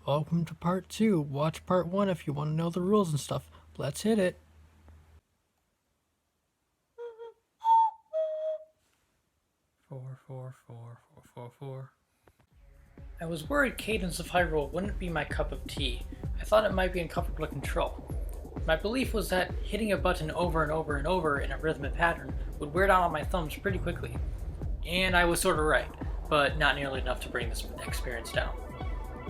Welcome to part 2. Watch part 1 if you want to know the rules and stuff. Let's hit it. Four, four, four, four, four, four. I was worried Cadence of Hyrule wouldn't be my cup of tea. I thought it might be uncomfortable to control. My belief was that hitting a button over and over and over in a rhythmic pattern would wear down on my thumbs pretty quickly. And I was sort of right, but not nearly enough to bring this experience down.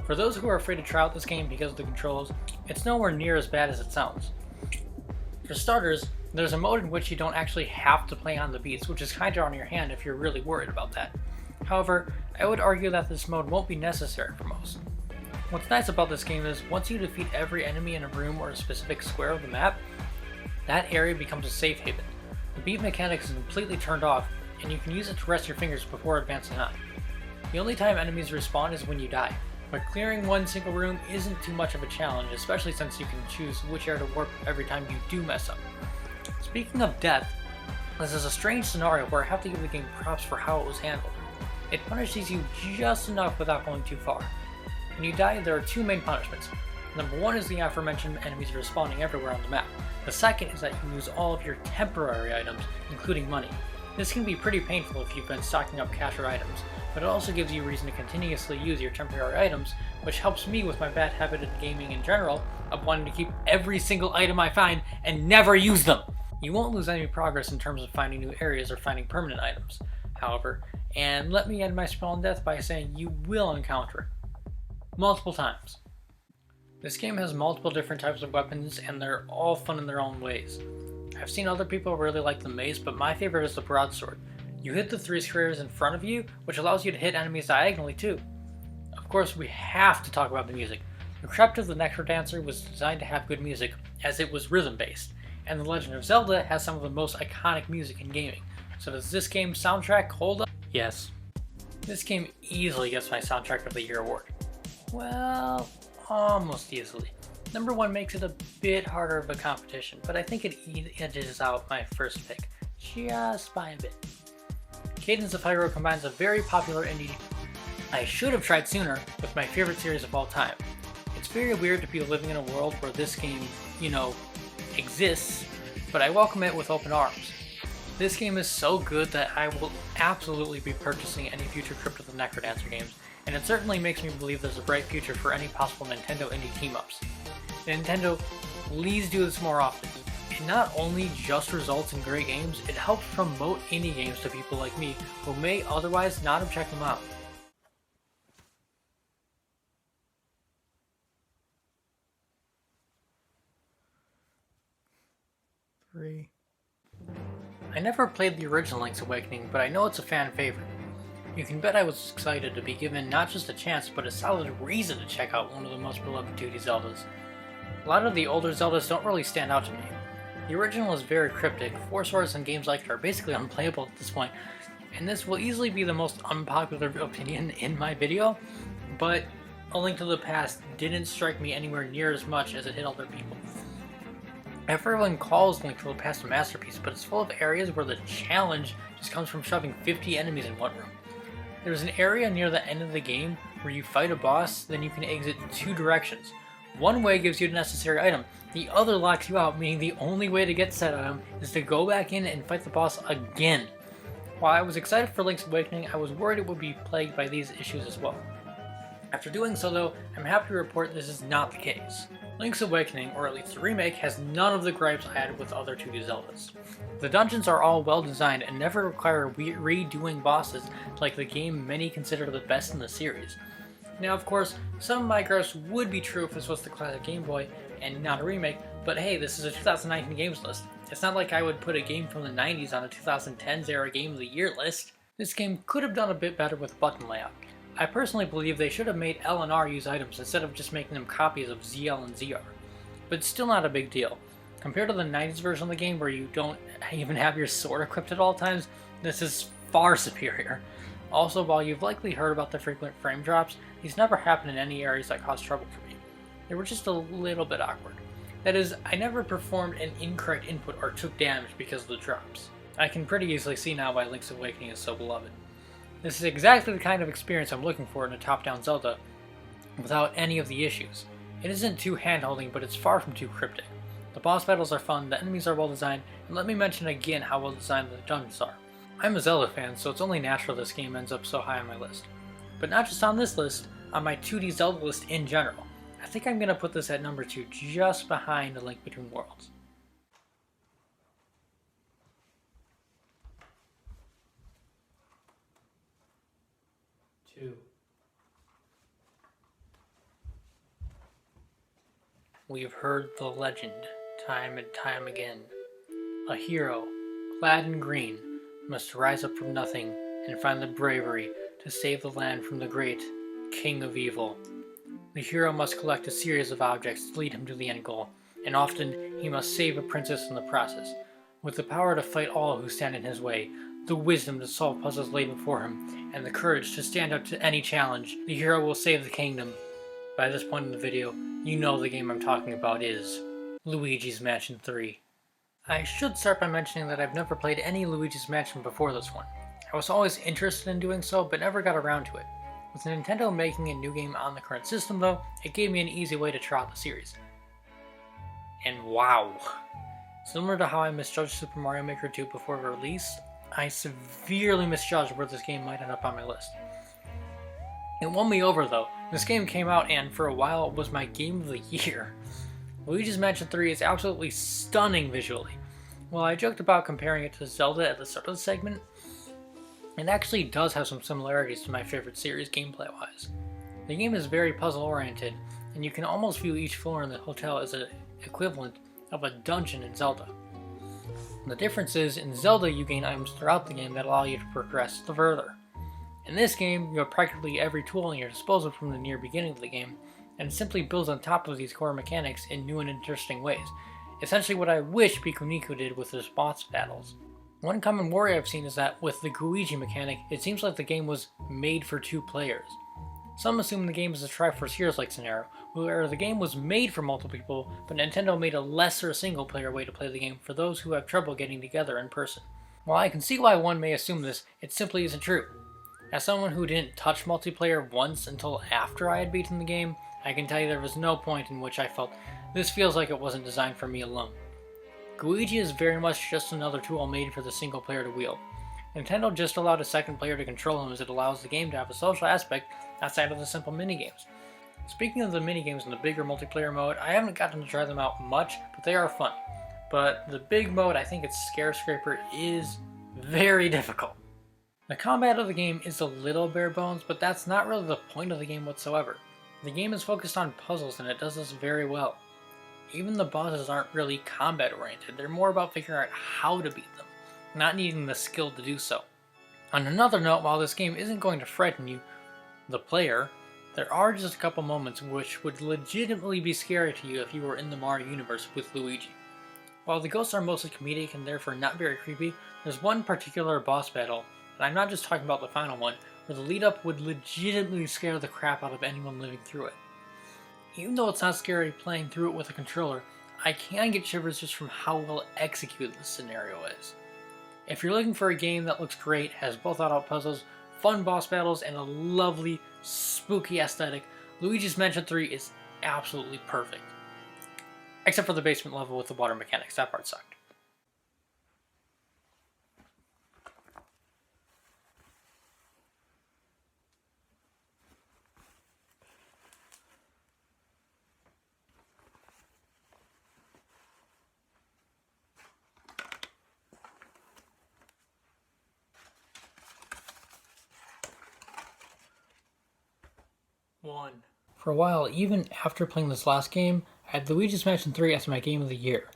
For those who are afraid to try out this game because of the controls, it's nowhere near as bad as it sounds. For starters, there's a mode in which you don't actually have to play on the beats, which is kinda on your hand if you're really worried about that. However, I would argue that this mode won't be necessary for most. What's nice about this game is, once you defeat every enemy in a room or a specific square of the map, that area becomes a safe haven. The beat mechanic is completely turned off, and you can use it to rest your fingers before advancing on. The only time enemies respawn is when you die, but clearing one single room isn't too much of a challenge, especially since you can choose which area to warp every time you do mess up. Speaking of death, this is a strange scenario where I have to give the game props for how it was handled. It punishes you just enough without going too far. When you die, there are two main punishments. Number one is the aforementioned enemies respawning everywhere on the map. The second is that you lose all of your temporary items, including money. This can be pretty painful if you've been stocking up cash or items, but it also gives you a reason to continuously use your temporary items, which helps me with my bad habit in gaming in general of wanting to keep every single item I find and never use them. You won't lose any progress in terms of finding new areas or finding permanent items, however, and let me end my spell on death by saying you will encounter it. Multiple times. This game has multiple different types of weapons and they're all fun in their own ways. I've seen other people really like the mace, but my favorite is the broadsword. You hit the three squares in front of you, which allows you to hit enemies diagonally too. Of course, we have to talk about the music. The Crypt of the Necrodancer was designed to have good music, as it was rhythm-based, and The Legend of Zelda has some of the most iconic music in gaming. So does this game's soundtrack hold up? Yes. This game easily gets my Soundtrack of the Year award. Well, almost easily. Number one makes it a bit harder of a competition, but I think it edges out my first pick, just by a bit. Cadence of Hyrule combines a very popular indie I should have tried sooner with my favorite series of all time. It's very weird to be living in a world where this game, exists, but I welcome it with open arms. This game is so good that I will absolutely be purchasing any future Crypt of the Necrodancer games, and it certainly makes me believe there's a bright future for any possible Nintendo indie team-ups. Nintendo, please do this more often. It not only just results in great games, it helps promote indie games to people like me who may otherwise not have checked them out. Three. I never played the original Link's Awakening, but I know it's a fan favorite. You can bet I was excited to be given not just a chance, but a solid reason to check out one of the most beloved 2D Zeldas. A lot of the older Zeldas don't really stand out to me. The original is very cryptic, Four Swords and games like it are basically unplayable at this point, and this will easily be the most unpopular opinion in my video, but A Link to the Past didn't strike me anywhere near as much as it hit other people. Everyone calls Link to the Past a masterpiece, but it's full of areas where the challenge just comes from shoving 50 enemies in one room. There's an area near the end of the game where you fight a boss, then you can exit two directions. One way gives you the necessary item, the other locks you out, meaning the only way to get said item is to go back in and fight the boss again. While I was excited for Link's Awakening, I was worried it would be plagued by these issues as well. After doing so though, I'm happy to report this is not the case. Link's Awakening, or at least the remake, has none of the gripes I had with other 2D Zeldas. The dungeons are all well designed and never require redoing bosses like the game many consider the best in the series. Now of course, some of my gripes would be true if this was the classic Game Boy and not a remake, but hey, this is a 2019 games list. It's not like I would put a game from the 90s on a 2010s era Game of the Year list. This game could have done a bit better with button layout. I personally believe they should have made L and R use items instead of just making them copies of ZL and ZR. But it's still not a big deal. Compared to the 90s version of the game where you don't even have your sword equipped at all times, this is far superior. Also, while you've likely heard about the frequent frame drops, these never happened in any areas that caused trouble for me. They were just a little bit awkward. That is, I never performed an incorrect input or took damage because of the drops. I can pretty easily see now why Link's Awakening is so beloved. This is exactly the kind of experience I'm looking for in a top-down Zelda, without any of the issues. It isn't too hand-holding, but it's far from too cryptic. The boss battles are fun, the enemies are well designed, and let me mention again how well designed the dungeons are. I'm a Zelda fan, so it's only natural this game ends up so high on my list. But not just on this list, on my 2D Zelda list in general. I think I'm going to put this at number 2, just behind A Link Between Worlds. We have heard the legend time and time again. A hero, clad in green, must rise up from nothing and find the bravery to save the land from the great King of Evil. The hero must collect a series of objects to lead him to the end goal, and often he must save a princess in the process. With the power to fight all who stand in his way, the wisdom to solve puzzles laid before him, and the courage to stand up to any challenge, the hero will save the kingdom. By this point in the video, you know the game I'm talking about is Luigi's Mansion 3. I should start by mentioning that I've never played any Luigi's Mansion before this one. I was always interested in doing so, but never got around to it. With Nintendo making a new game on the current system though, it gave me an easy way to try out the series. And wow! Similar to how I misjudged Super Mario Maker 2 before release, I severely misjudged where this game might end up on my list. It won me over though. This game came out and for a while it was my game of the year. Luigi's Mansion 3 is absolutely stunning visually. While I joked about comparing it to Zelda at the start of the segment, it actually does have some similarities to my favorite series gameplay-wise. The game is very puzzle-oriented, and you can almost view each floor in the hotel as an equivalent of a dungeon in Zelda. The difference is, in Zelda you gain items throughout the game that allow you to progress further. In this game, you have practically every tool in your disposal from the near beginning of the game, and it simply builds on top of these core mechanics in new and interesting ways. Essentially what I wish Pikuniku did with his boss battles. One common worry I've seen is that with the Guiji mechanic, it seems like the game was made for 2 players. Some assume the game is a Triforce Heroes-like scenario, where the game was made for multiple people, but Nintendo made a lesser single-player way to play the game for those who have trouble getting together in person. While I can see why one may assume this, it simply isn't true. As someone who didn't touch multiplayer once until after I had beaten the game, I can tell you there was no point in which I felt, this feels like it wasn't designed for me alone. Guiji is very much just another tool made for the single player to wield. Nintendo just allowed a second player to control him as it allows the game to have a social aspect outside of the simple minigames. Speaking of the minigames in the bigger multiplayer mode, I haven't gotten to try them out much, but they are fun. But the big mode, I think it's Scare Scraper, is very difficult. The combat of the game is a little bare bones, but that's not really the point of the game whatsoever. The game is focused on puzzles and it does this very well. Even the bosses aren't really combat oriented, they're more about figuring out how to beat them, not needing the skill to do so. On another note, while this game isn't going to frighten you, the player, there are just a couple moments which would legitimately be scary to you if you were in the Mario universe with Luigi. While the ghosts are mostly comedic and therefore not very creepy, there's one particular boss battle, and I'm not just talking about the final one, where the lead up would legitimately scare the crap out of anyone living through it. Even though it's not scary playing through it with a controller, I can get shivers just from how well executed this scenario is. If you're looking for a game that looks great, has both out puzzles, fun boss battles, and a lovely, spooky aesthetic, Luigi's Mansion 3 is absolutely perfect. Except for the basement level with the water mechanics, that part sucked. For a while, even after playing this last game, I had Luigi's Mansion 3 as my game of the year.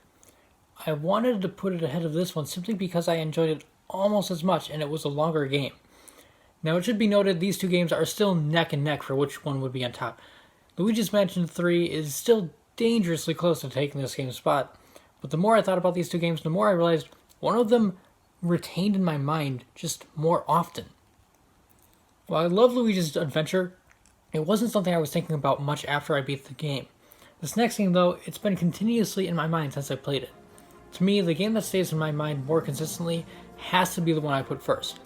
I wanted to put it ahead of this one simply because I enjoyed it almost as much and it was a longer game. Now it should be noted these two games are still neck and neck for which one would be on top. Luigi's Mansion 3 is still dangerously close to taking this game's spot, but the more I thought about these two games, the more I realized one of them retained in my mind just more often. While I love Luigi's Adventure, it wasn't something I was thinking about much after I beat the game. This next game, though, it's been continuously in my mind since I played it. To me, the game that stays in my mind more consistently has to be the one I put first.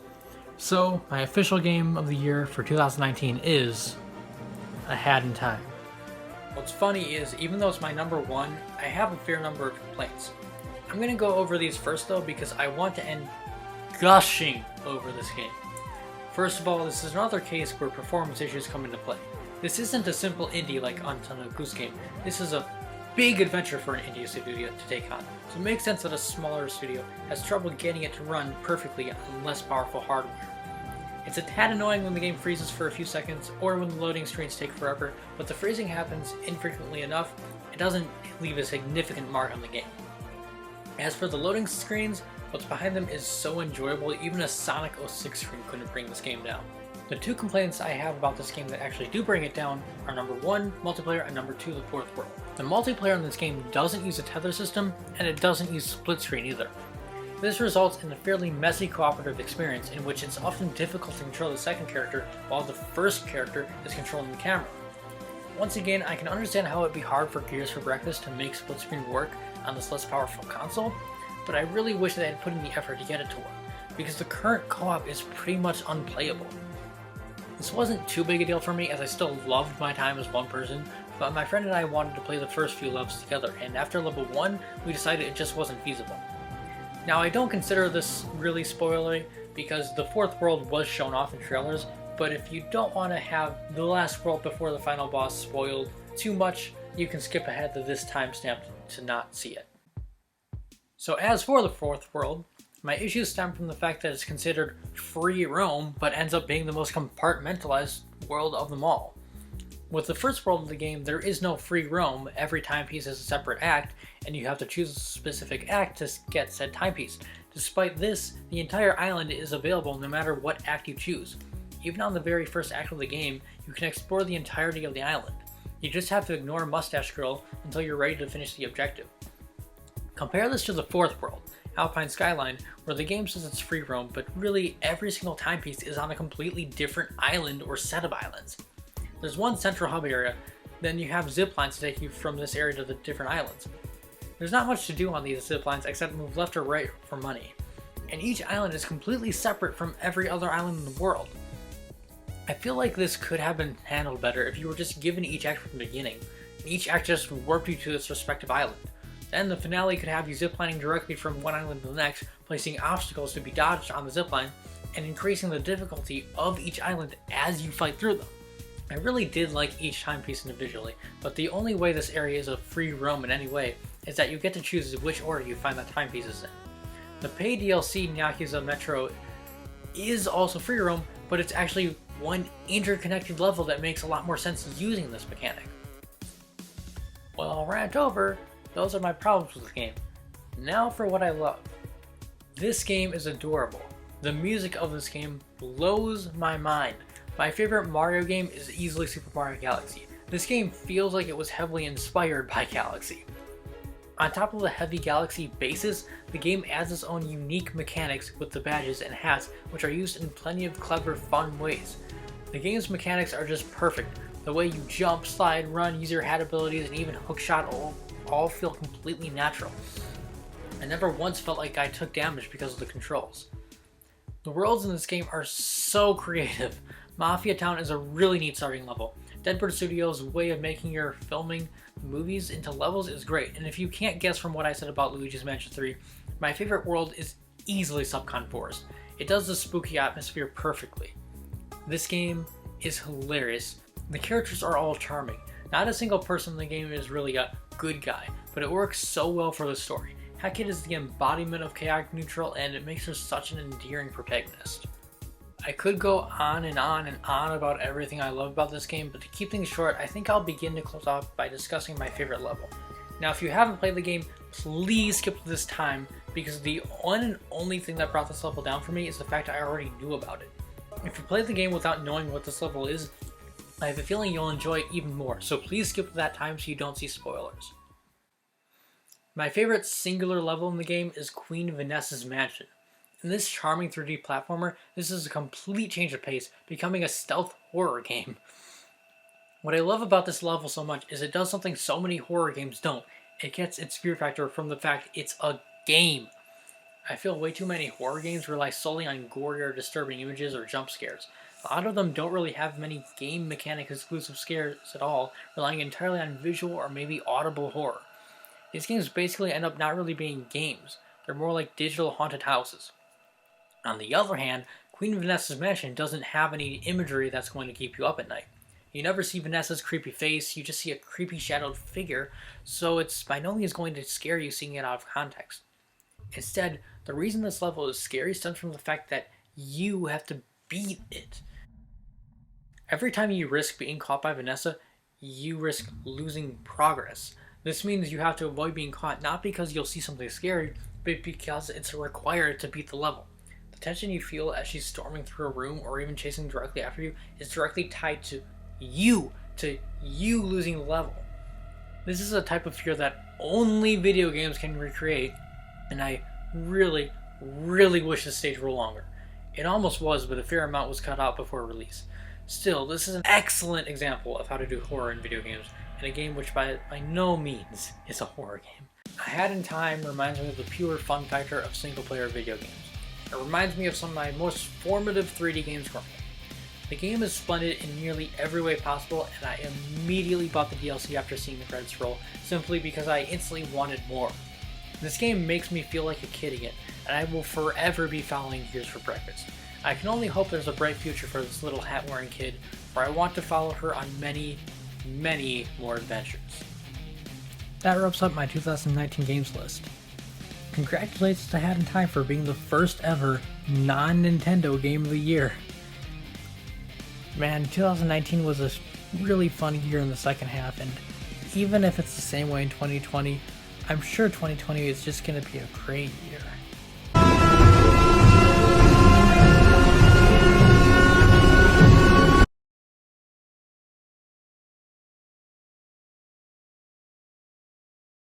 So, my official game of the year for 2019 is a hat in time. What's funny is, even though it's my number one, I have a fair number of complaints. I'm gonna go over these first though because I want to end gushing over this game. First of all, this is another case where performance issues come into play. This isn't a simple indie like Untitled Goose Game. This is a big adventure for an indie studio to take on, so it makes sense that a smaller studio has trouble getting it to run perfectly on less powerful hardware. It's a tad annoying when the game freezes for a few seconds or when the loading screens take forever, but the freezing happens infrequently enough, it doesn't leave a significant mark on the game. As for the loading screens, what's behind them is so enjoyable, even a Sonic 06 screen couldn't bring this game down. The two complaints I have about this game that actually do bring it down are number 1, multiplayer, and number 2, the fourth world. The multiplayer in this game doesn't use a tether system, and it doesn't use split screen either. This results in a fairly messy cooperative experience in which it's often difficult to control the second character while the first character is controlling the camera. Once again, I can understand how it'd be hard for Gears for Breakfast to make split screen work on this less powerful console, but I really wish they had put in the effort to get it to work, because the current co-op is pretty much unplayable. This wasn't too big a deal for me as I still loved my time as one person, but my friend and I wanted to play the first few levels together, and after level 1, we decided it just wasn't feasible. Now, I don't consider this really spoilery because the fourth world was shown off in trailers, but if you don't want to have the last world before the final boss spoiled too much, you can skip ahead to this timestamp to not see it. So as for the fourth world, my issues stem from the fact that it's considered free roam, but ends up being the most compartmentalized world of them all. With the first world of the game, there is no free roam. Every timepiece is a separate act, and you have to choose a specific act to get said timepiece. Despite this, the entire island is available no matter what act you choose. Even on the very first act of the game, you can explore the entirety of the island. You just have to ignore Mustache Girl until you're ready to finish the objective. Compare this to the fourth world, Alpine Skyline, where the game says it's free roam, but really every single timepiece is on a completely different island or set of islands. There's one central hub area, then you have zip lines to take you from this area to the different islands. There's not much to do on these zip lines except move left or right for money. And each island is completely separate from every other island in the world. I feel like this could have been handled better if you were just given each act from the beginning, and each act just warped you to its respective island. Then the finale could have you ziplining directly from one island to the next, placing obstacles to be dodged on the zipline, and increasing the difficulty of each island as you fight through them. I really did like each timepiece individually, but the only way this area is a free roam in any way is that you get to choose which order you find the timepieces in. The paid DLC Yakuza Metro is also free roam, but it's actually one interconnected level that makes a lot more sense using this mechanic. Well, rant over. Those are my problems with the game. Now for what I love. This game is adorable. The music of this game blows my mind. My favorite Mario game is easily Super Mario Galaxy. This game feels like it was heavily inspired by Galaxy. On top of the heavy Galaxy basis, the game adds its own unique mechanics with the badges and hats, which are used in plenty of clever, fun ways. The game's mechanics are just perfect. The way you jump, slide, run, use your hat abilities, and even hookshot all feel completely natural. I never once felt like I took damage because of the controls. The worlds in this game are so creative. Mafia Town is a really neat starting level. Deadbird Studios' way of making your filming movies into levels is great, and if you can't guess from what I said about Luigis Mansion 3, my favorite world is easily Subcon Forest. It does the spooky atmosphere perfectly. This game is hilarious. The characters are all charming. Not a single person in the game is really a good guy, but it works so well for the story. Hackett is the embodiment of chaotic neutral, and it makes her such an endearing protagonist. I could go on and on and on about everything I love about this game, but to keep things short, I think I'll begin to close off by discussing my favorite level. Now, if you haven't played the game, please skip to this time, because the one and only thing that brought this level down for me is the fact I already knew about it. If you played the game without knowing what this level is, I have a feeling you'll enjoy it even more, so please skip to that time so you don't see spoilers. My favorite singular level in the game is Queen Vanessa's Mansion. In this charming 3D platformer, this is a complete change of pace, becoming a stealth horror game. What I love about this level so much is it does something so many horror games don't. It gets its fear factor from the fact it's a game. I feel way too many horror games rely solely on gory or disturbing images or jump scares. A lot of them don't really have many game mechanic exclusive scares at all, relying entirely on visual or maybe audible horror. These games basically end up not really being games, they're more like digital haunted houses. On the other hand, Queen Vanessa's Mansion doesn't have any imagery that's going to keep you up at night. You never see Vanessa's creepy face, you just see a creepy shadowed figure, so it's by no means going to scare you seeing it out of context. Instead, the reason this level is scary stems from the fact that you have to beat it. Every time you risk being caught by Vanessa, you risk losing progress. This means you have to avoid being caught not because you'll see something scary, but because it's required to beat the level. The tension you feel as she's storming through a room or even chasing directly after you is directly tied to you losing the level. This is a type of fear that only video games can recreate, and I really, really wish this stage were longer. It almost was, but a fair amount was cut out before release. Still, this is an excellent example of how to do horror in video games, in a game which by no means is a horror game. A Hat in Time reminds me of the pure fun factor of single-player video games. It reminds me of some of my most formative 3D games growing up. The game is splendid in nearly every way possible, and I immediately bought the DLC after seeing the credits roll, simply because I instantly wanted more. This game makes me feel like a kid again, and I will forever be following Gears for breakfast. I can only hope there's a bright future for this little hat-wearing kid, where I want to follow her on many, many more adventures. That wraps up my 2019 games list. Congratulations to Hat in Time for being the first ever non-Nintendo game of the year. Man, 2019 was a really fun year in the second half, and even if it's the same way in 2020, I'm sure 2020 is just going to be a great year.